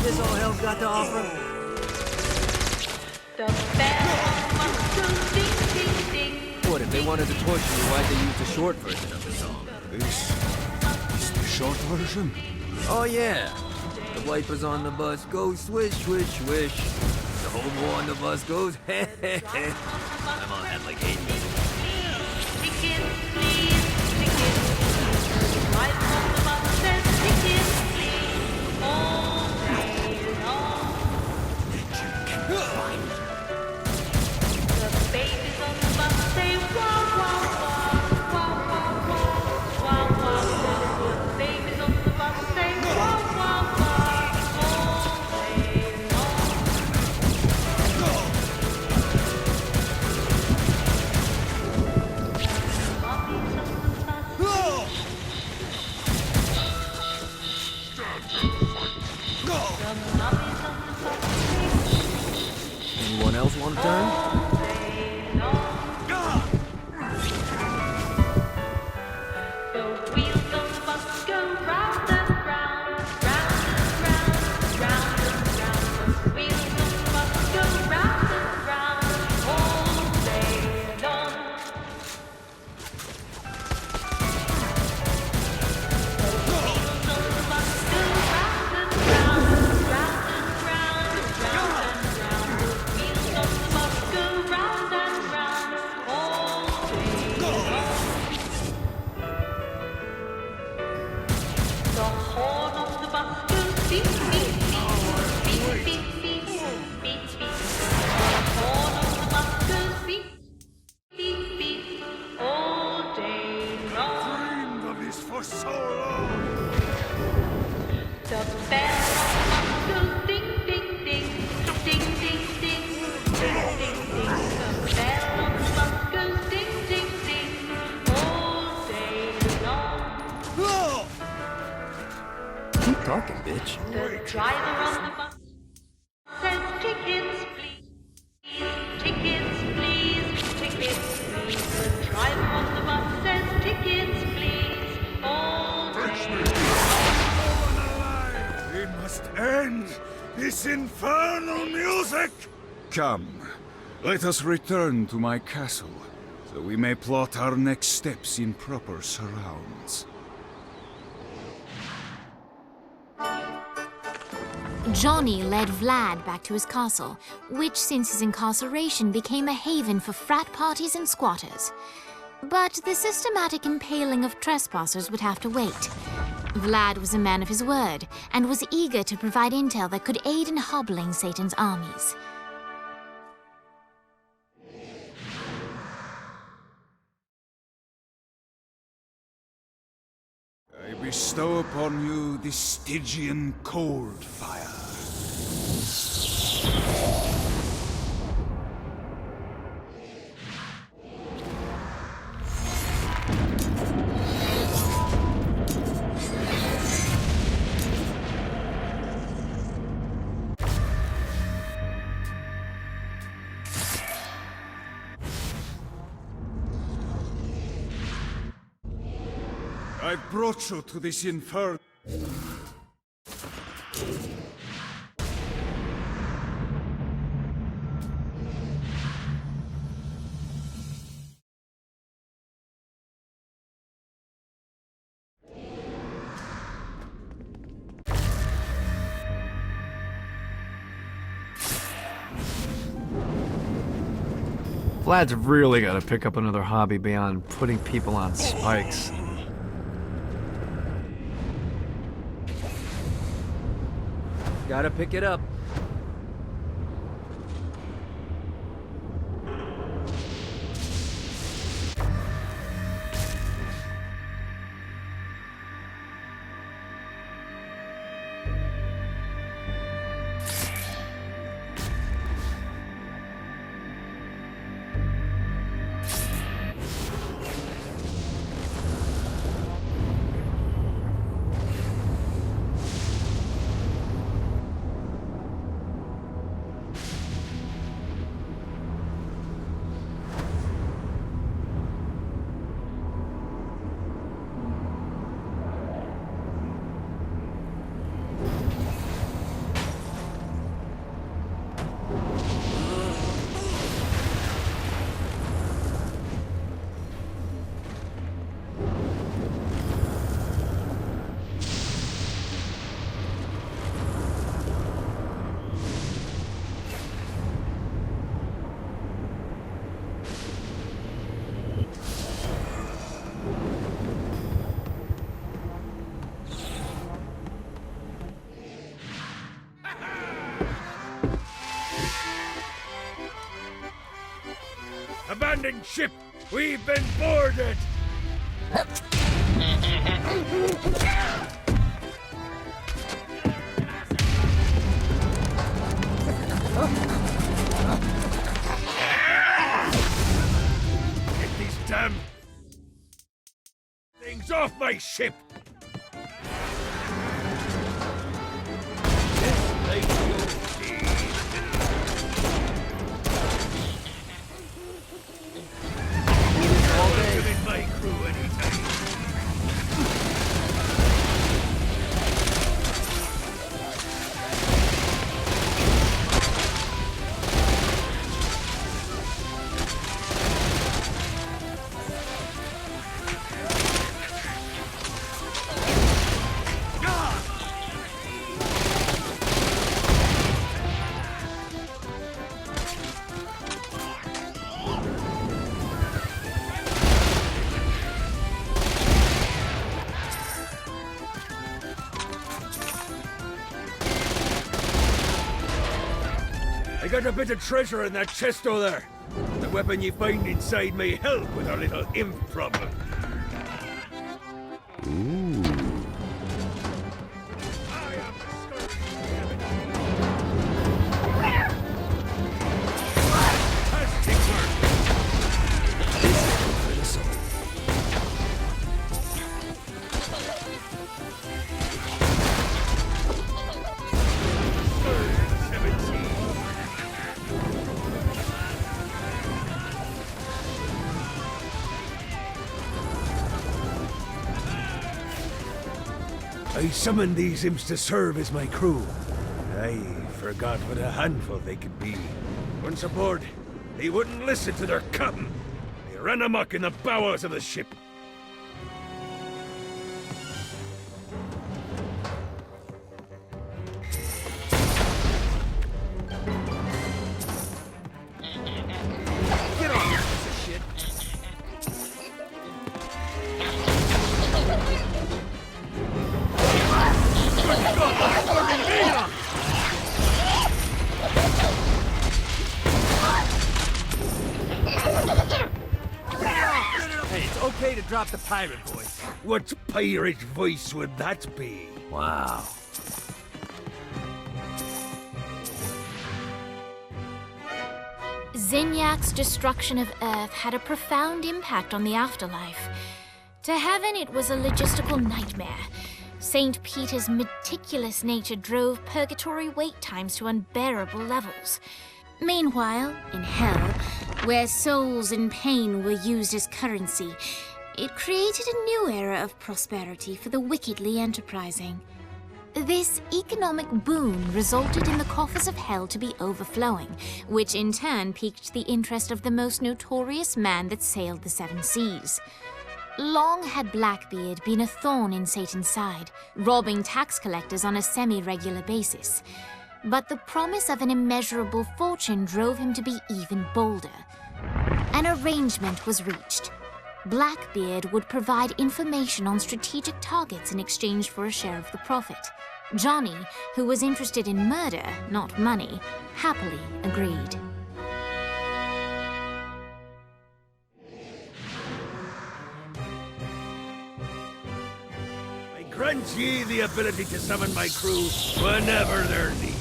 this all hell's got to offer? The bell must go ding, ding, ding. What, if they wanted to torture you, why'd they use the short version of the song? This is the short version. Oh, yeah. The wipers on the bus go swish, swish, swish. The hobo on the bus goes heh, heh, heh. I'm on that like 8 minutes. Tickets, please, tickets, please. Right on the bus says tickets, please. All day long. The babies on the bus say wow, wow, wow, wow, wow, wow, wow, wow. The babies on the bus say wow, wow, wow, all day long. Mummies on the bus. The mummies on the bus Anyone else want to turn? all day long. The wheels on the bus go round and round, round and round, round and round. The wheels on the bus go round and round all day long. The wheels on the bus go round and round, round and round, round and round. The wheels on the bus go round and round all day long. The horn of the bus goes beep, beep, beep, beep, beep, beep, beep, beep. The horn of the bus goes beep, beep, beep, all day long. Dreamed of this for so long. The bell on the bus goes ding, ding, ding, ding, ding, ding, ding, ding, ding. The bell on the bus goes ding, ding, ding, all day long. Keep talking, bitch. The driver on the bus says tickets, please. Tickets, please. Tickets, please. The driver on the bus says tickets, please. All day. It must end this infernal music. Come, let us return to my castle, so we may plot our next steps in proper surrounds. Johnny led Vlad back to his castle, which since his incarceration became a haven for frat parties and squatters. But the systematic impaling of trespassers would have to wait. Vlad was a man of his word, and was eager to provide intel that could aid in hobbling Satan's armies. I bestow upon you the Stygian cold fire. I brought you to this infernal. Vlad's really gotta pick up another hobby beyond putting people on spikes. Gotta pick it up. abandoned ship! We've been boarded! Get these damn things off my ship! I got a bit of treasure in that chest over there. The weapon you find inside may help with our little imp problem. I summoned these imps to serve as my crew. I forgot what a handful they could be. Once aboard, they wouldn't listen to their captain. They ran amok in the bowels of the ship. Get on, you piece of shit. Hey, it's okay to drop the pirate voice. What pirate voice would that be? Wow. Zinyak's destruction of Earth had a profound impact on the afterlife. To heaven, it was a logistical nightmare. St. Peter's meticulous nature drove purgatory wait times to unbearable levels. Meanwhile, in hell, where souls in pain were used as currency, it created a new era of prosperity for the wickedly enterprising. This economic boon resulted in the coffers of hell to be overflowing, which in turn piqued the interest of the most notorious man that sailed the seven seas. Long had Blackbeard been a thorn in Satan's side, robbing tax collectors on a semi-regular basis. But the promise of an immeasurable fortune drove him to be even bolder. An arrangement was reached. Blackbeard would provide information on strategic targets in exchange for a share of the profit. Johnny, who was interested in murder, not money, happily agreed. I grant ye the ability to summon my crew whenever they're needed.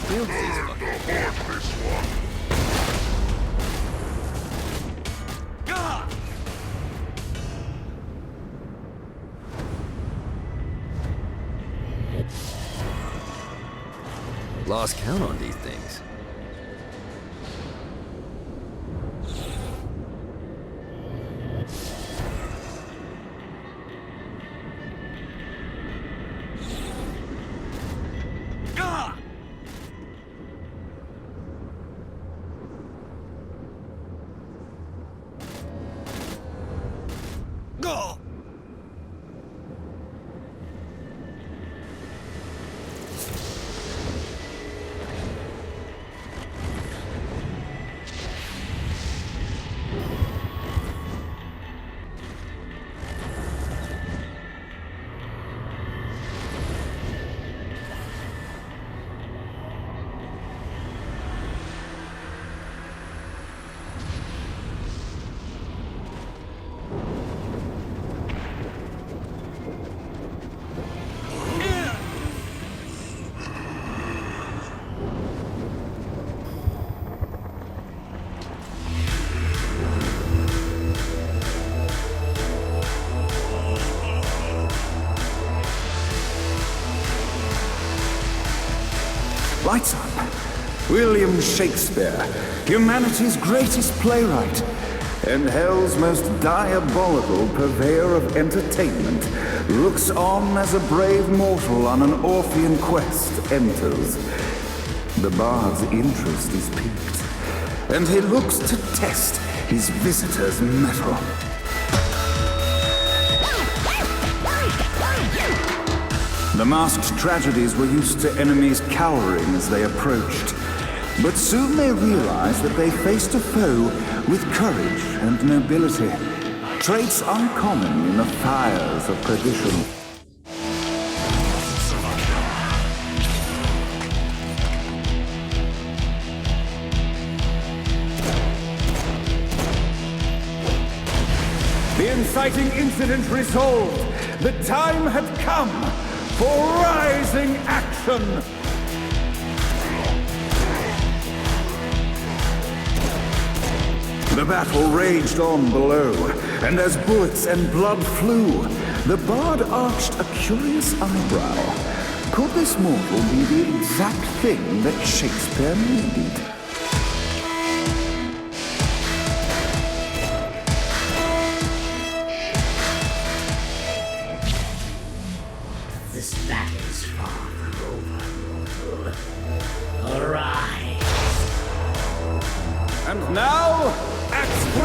Build these fucking Lost count on these things. Go! Lights up. William Shakespeare, humanity's greatest playwright, and hell's most diabolical purveyor of entertainment, looks on as a brave mortal on an Orphean quest enters. The bard's interest is piqued, and he looks to test his visitor's mettle. The masked tragedies were used to enemies cowering as they approached. But soon they realized that they faced a foe with courage and nobility, traits uncommon in the fires of perdition. The inciting incident resolved. The time had come for rising action! The battle raged on below, and as bullets and blood flew, the bard arched a curious eyebrow. Could this mortal be the exact thing that Shakespeare needed? This battle's far from over, mortal. Arise! And now, Act 3!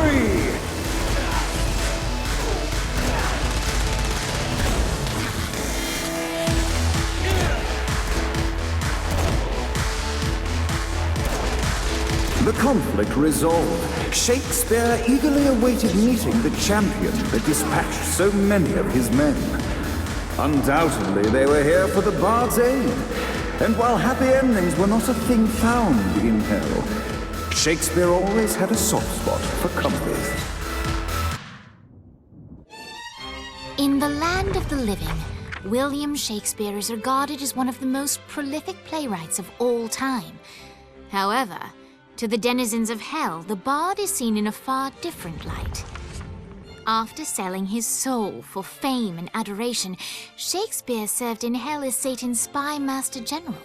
The conflict resolved. Shakespeare eagerly awaited meeting the champion that dispatched so many of his men. Undoubtedly, they were here for the bard's aid. And while happy endings were not a thing found in hell, Shakespeare always had a soft spot for comedies. In the land of the living, William Shakespeare is regarded as one of the most prolific playwrights of all time. However, to the denizens of hell, the bard is seen in a far different light. After selling his soul for fame and adoration, Shakespeare served in hell as Satan's spy master general.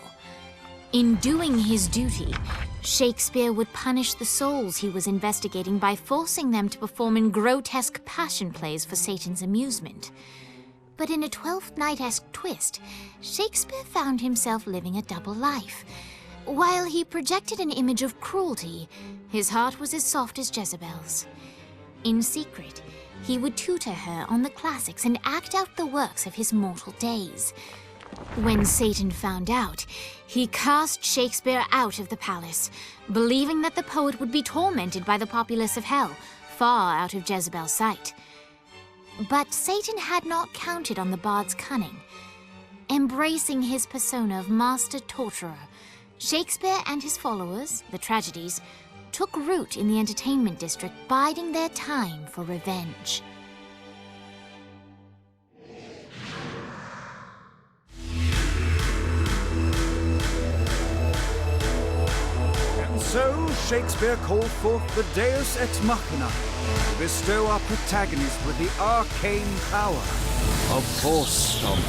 In doing his duty, Shakespeare would punish the souls he was investigating by forcing them to perform in grotesque passion plays for Satan's amusement. But in a Twelfth Night-esque twist, Shakespeare found himself living a double life. While he projected an image of cruelty, his heart was as soft as Jezebel's. In secret, he would tutor her on the classics and act out the works of his mortal days. When Satan found out, he cast Shakespeare out of the palace, believing that the poet would be tormented by the populace of hell, far out of Jezebel's sight. But Satan had not counted on the bard's cunning. Embracing his persona of master torturer, Shakespeare and his followers, the tragedies, took root in the entertainment district, biding their time for revenge. And so, Shakespeare called forth the Deus Ex Machina to bestow our protagonist with the arcane power of Force Stomp.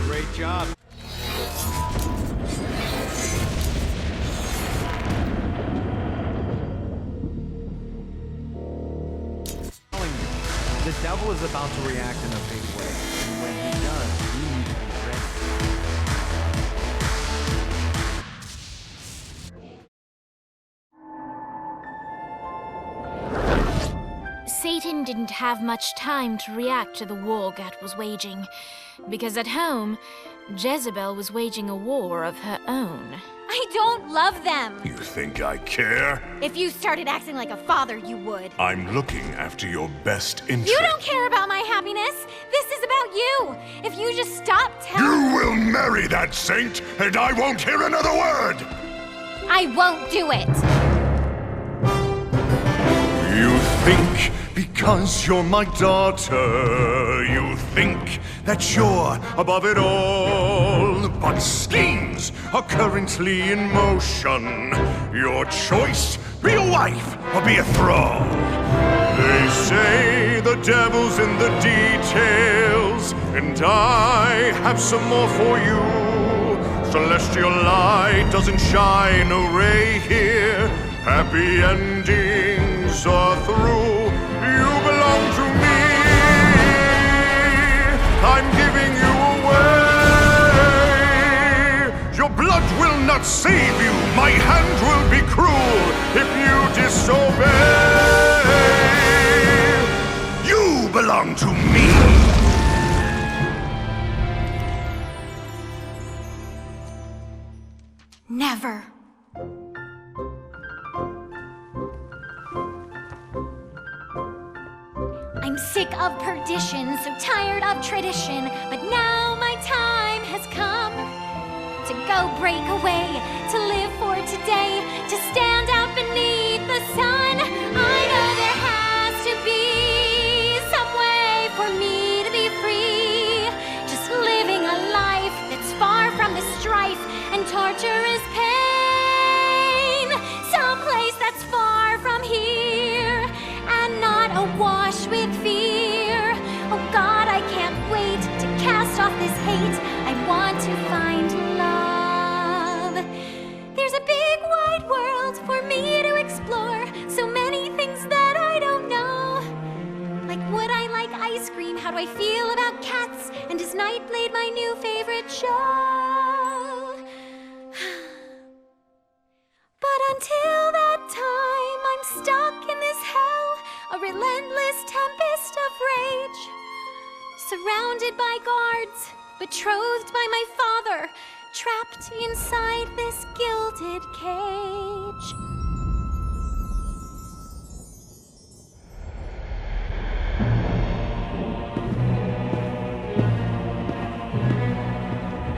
Great job. The devil is about to react in a big way, and when he does, you need to be ready. Satan didn't have much time to react to the war Gat was waging, because at home, Jezebel was waging a war of her own. I don't love them. You think I care? If you started acting like a father, you would. I'm looking after your best interest. You don't care about my happiness. This is about you. If you just stop telling... You will marry that saint, and I won't hear another word! I won't do it. You think because you're my daughter, you think that you're above it all. But schemes are currently in motion. Your choice, be a wife or be a thrall. They say the devil's in the details, and I have some more for you. Celestial light doesn't shine a ray here. Happy endings are through. You belong to me. I'm giving you away. Your blood will not save you. My hand will be cruel if you disobey. You belong to me. Never. I'm sick of perdition, so tired of tradition, but now my time has come to go break away, to live for today, to stand out beneath the sun. I know there has to be some way for me to be free, just living a life that's far from the strife and torturous pain, someplace that's far from here and not awash with fear. Oh God, I can't wait to cast off this hate. I want to find love. There's a big wide world for me to explore, so many things that I don't know. Like, would I like ice cream? How do I feel about cats? And is Nightblade my new favorite show? But until that time, I'm stuck in this hell, a relentless tempest of rage, surrounded by guards, betrothed by my father, trapped inside this gilded cage.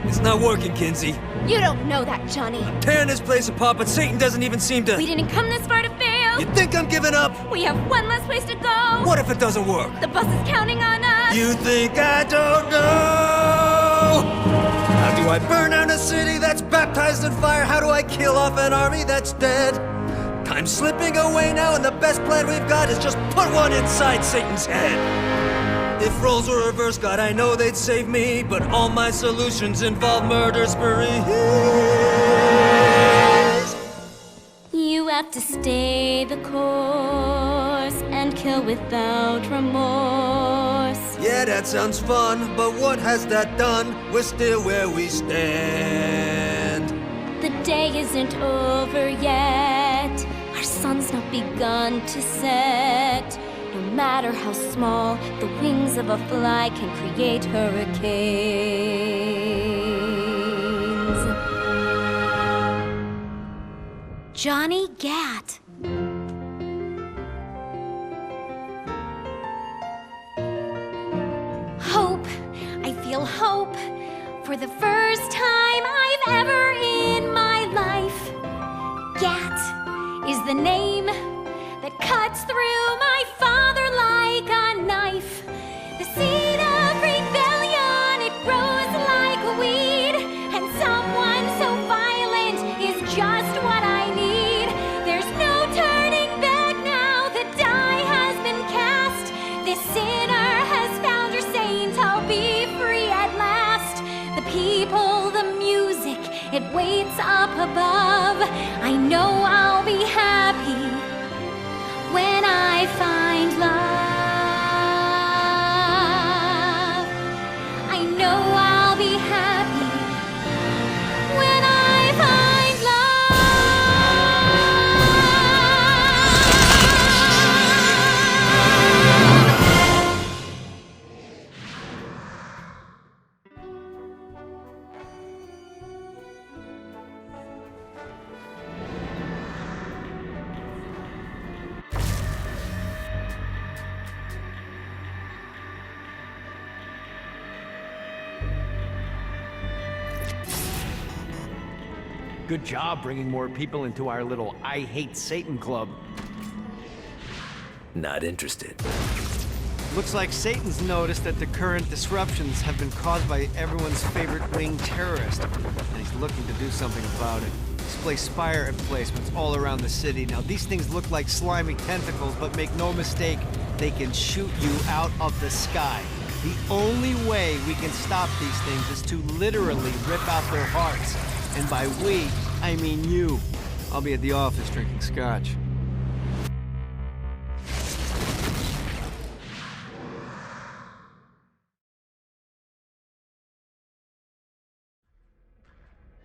It's not working, Kinsey. You don't know that, Johnny. Tearing this place apart, but Satan doesn't even seem to... We didn't come this far to fail. You think I'm giving up? We have one less place to go. What if it doesn't work? The bus is counting on us. You think I don't know? How do I burn down a city that's baptized in fire? How do I kill off an army that's dead? Time's slipping away now, and the best plan we've got is just put one inside Satan's head. If roles were reversed, God, I know they'd save me, but all my solutions involve murder sprees. You have to stay the course and kill without remorse. Yeah, that sounds fun, but what has that done? We're still where we stand. The day isn't over yet. Our sun's not begun to set. No matter how small, the wings of a fly can create hurricanes. Johnny Gat. Hope. I feel hope for the first time I've ever in my life. Gat is the name that cuts through my father like a knife. The seed of rebellion, it grows like a weed, and someone so violent is just what I need. There's no turning back now, the die has been cast. This sinner has found her saint, I'll be free at last. The people, the music, it waits up above. I know I'll be happy when I find love. I know I'll be happy when I find love. good job bringing more people into our little I Hate Satan club. Not interested. Looks like Satan's noticed that the current disruptions have been caused by everyone's favorite winged terrorist, and he's looking to do something about it. He's placed spire emplacements all around the city. Now, these things look like slimy tentacles, but make no mistake, they can shoot you out of the sky. The only way we can stop these things is to literally rip out their hearts. And by we, I mean you. I'll be at the office drinking scotch.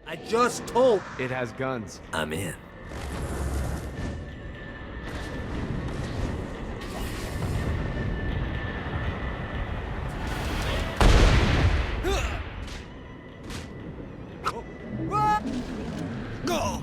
I just told... It has guns. I'm in. Go!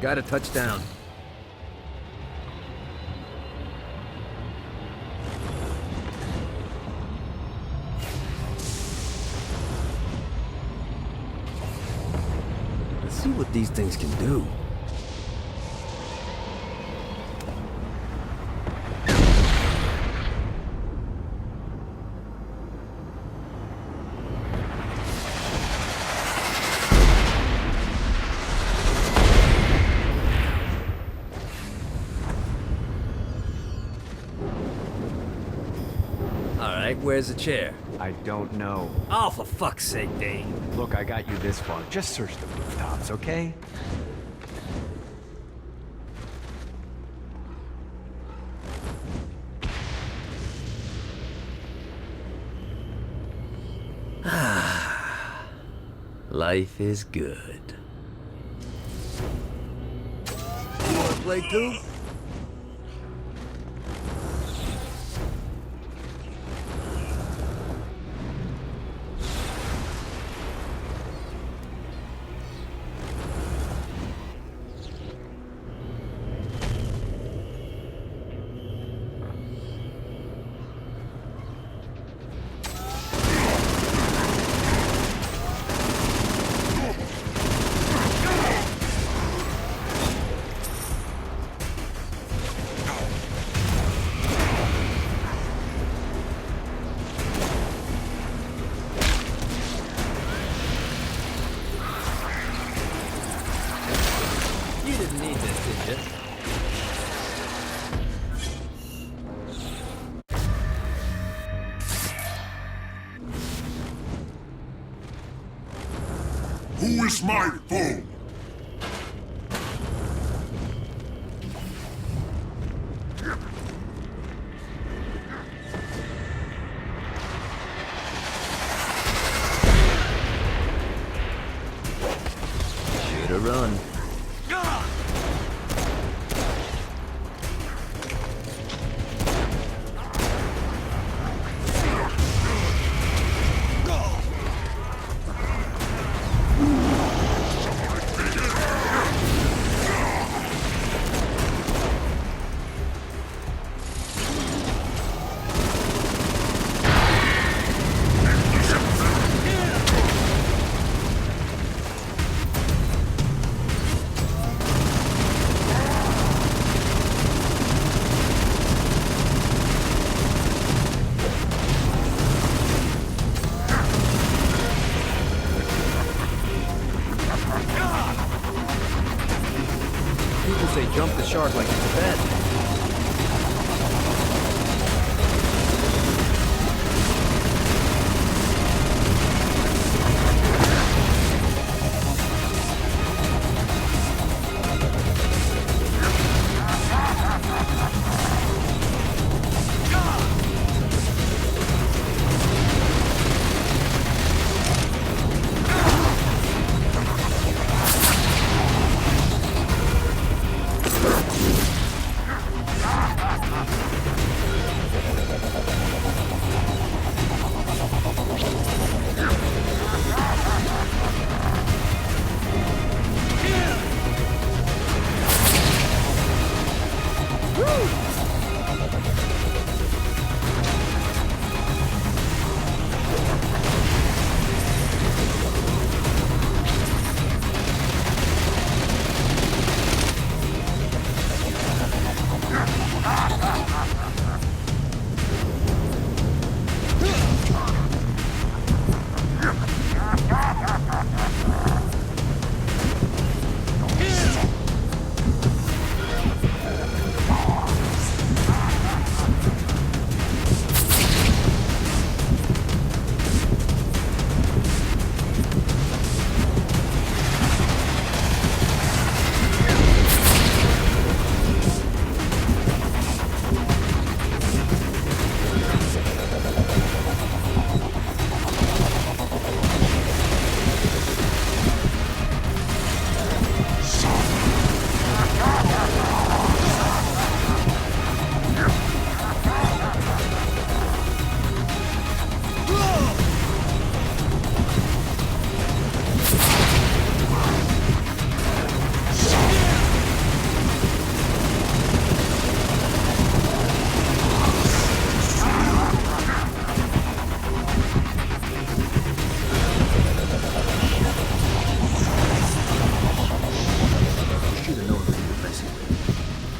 Got a touchdown. Let's see what these things can do. Where's the chair? I don't know. Oh, for fuck's sake, Dave. Look, I got you this far. Just search the rooftops, okay? Life is good. You wanna play too? Who is my foe? Shoulda run. shark like it's a bed.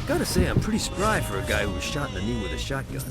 Gotta say, I'm pretty spry for a guy who was shot in the knee with a shotgun.